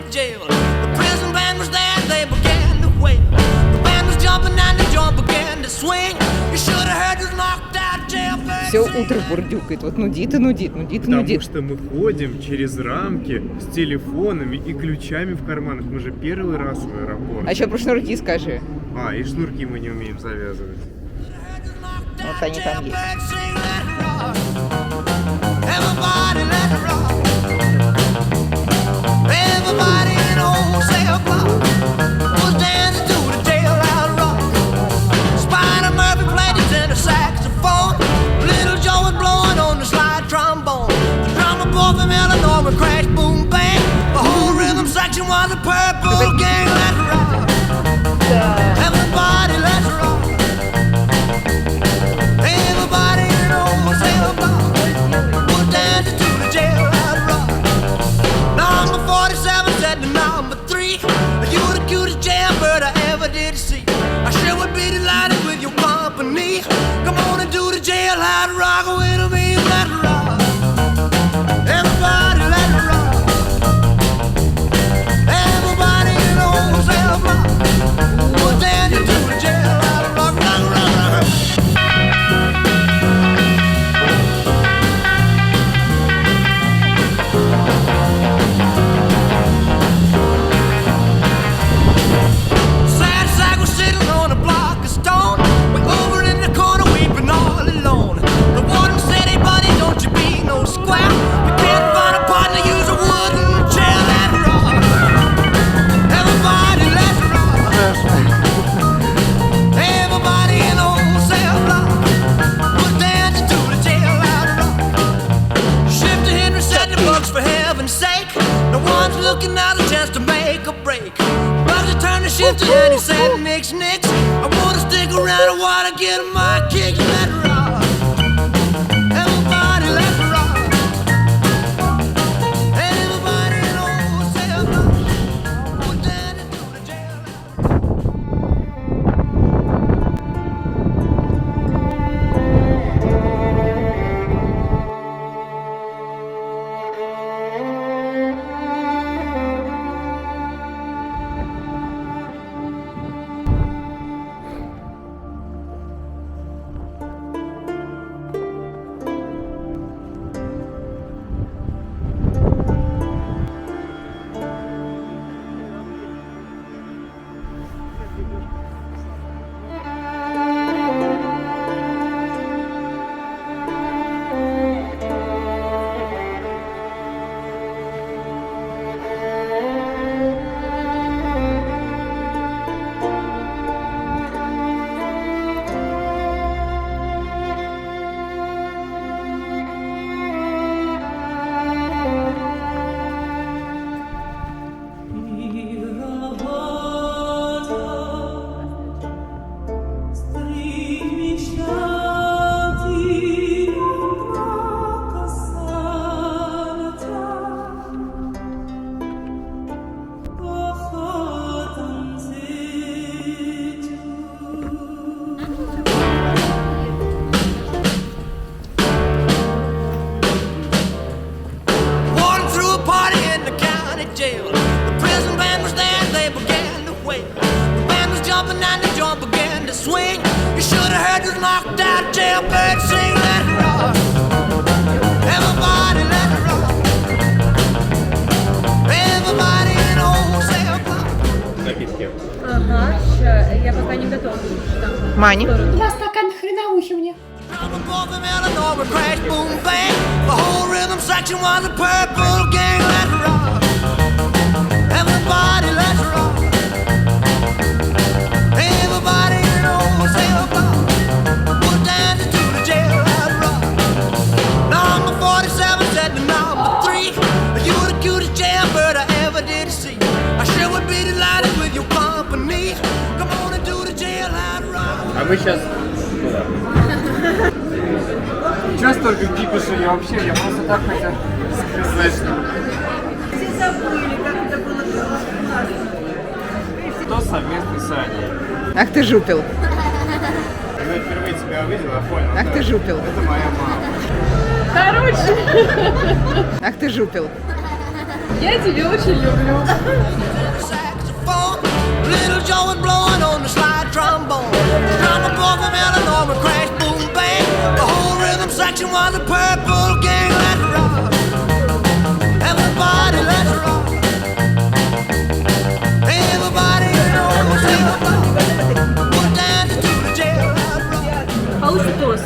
county jail. The prison band was there, they began to wail. The band was jumping and the joint began to swing. You should have heard this knocked out jailbird. Все утро бурдюкает, вот нудит и нудит, нудит и Потому нудит. что мы ходим через рамки с телефонами и ключами в карманах. Мы же первый раз в аэропорт. А еще про шнурки скажи. А, и шнурки мы не умеем завязывать. Вот они там есть. Everybody let it rock. Everybody in old cell block was dancing to the jailhouse rock. Spider Murphy played his tenor saxophone. Little Joe was blowing on the slide trombone. The drummer boy from Illinois would crash, boom, bang. The whole rhythm section was a purple gang. Let it rock. Everybody let it rock. Everybody in old cell block was dancing to the jailhouse rock. Number 47 said to number 3, you the cutest jailbird I ever did see. I sure would be delighted with your company. Come on and do the jailhouse rock with me. Let it rock. Everybody let it rock. Everybody in the old cell block was dancing to the jailhouse rock. Rock, rock, rock. Sad sack was sitting on a block of stone. Way over in the corner weeping all alone. The warden said, hey buddy, don't you be no square. You can't find a partner, use a wooden chair. Let it rock. Everybody let it rock. Everybody in the old cell block was dancing to the jailhouse rock. Shifter Henry said the books for heaven's sake. No one's looking out a chance to make a break. Bugsy turned to Shifter and he said, Nix, Nix, I wanna stick around, I wanna get my kicks. Let it rock. Everybody let it rock. Everybody in the old cell block was dancing to the jailhouse. Warden threw a party in the county jail. The prison band was there, they began to wail. The band was jumping and the joint began to swing. You should have heard this knocked out jailbird sing. Let it rock. Everybody let it rock. Everybody in the old cell block. Напитки. Ага, ща, я пока не готова. Мани. 2 стакана хреновухи мне. Drummer boy from Illinois would crash, boom, bang. The whole rhythm section was a purple gang. Let it rock. Everybody let it rock. Everybody in the old cell block was dancing to the jailhouse rock. Number 47 said to number 3, you the cutest jailbird I ever did see. I sure would be delighted with your company. Come on and do the jailhouse rock. А мы сейчас... Чё столько кипиша? Я просто так хотел сказать, что... Все забыли, как это было классно. Что совместный с Аней? Ах ты жупил. Когда я впервые тебя увидел, я понял. Ах ты жупил. Это моя мама. Короче. Ах ты жупил. Я тебя очень люблю. saxophone. Little Joe was blowing on the slide trombone. Drummer boy from Illinois with crash boom bang. The whole rhythm section was a purple gang. Let's rock. Everybody, let's rock. Everybody, you know, say we're dancing to the jailhouse rock. Получится тост.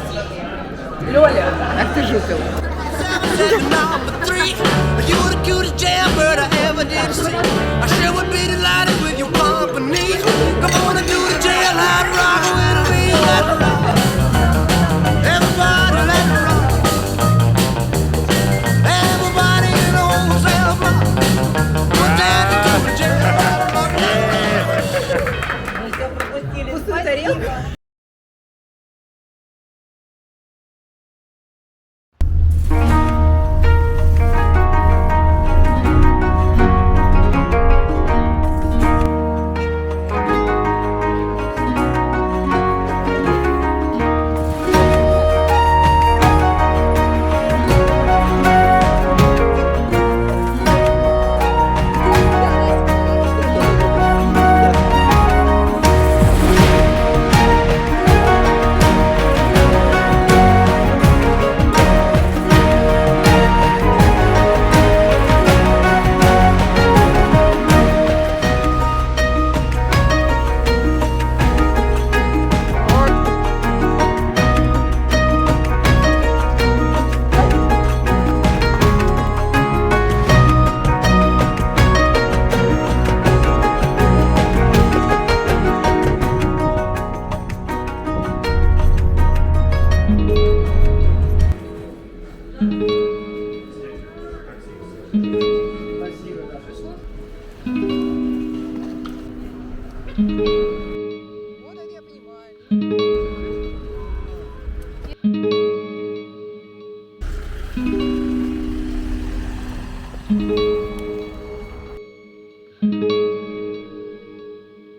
Лёля. Ах ты жупел. Number 3, you're the cutest jailbird I ever did see. I sure would be delighted with your company. Come on and do the jailhouse rock with me. Let's rock. Everybody, let's rock. Everybody in the whole cell block. We're dancing to the jailhouse rock. Пустую тарелку. Вот это я понимаю.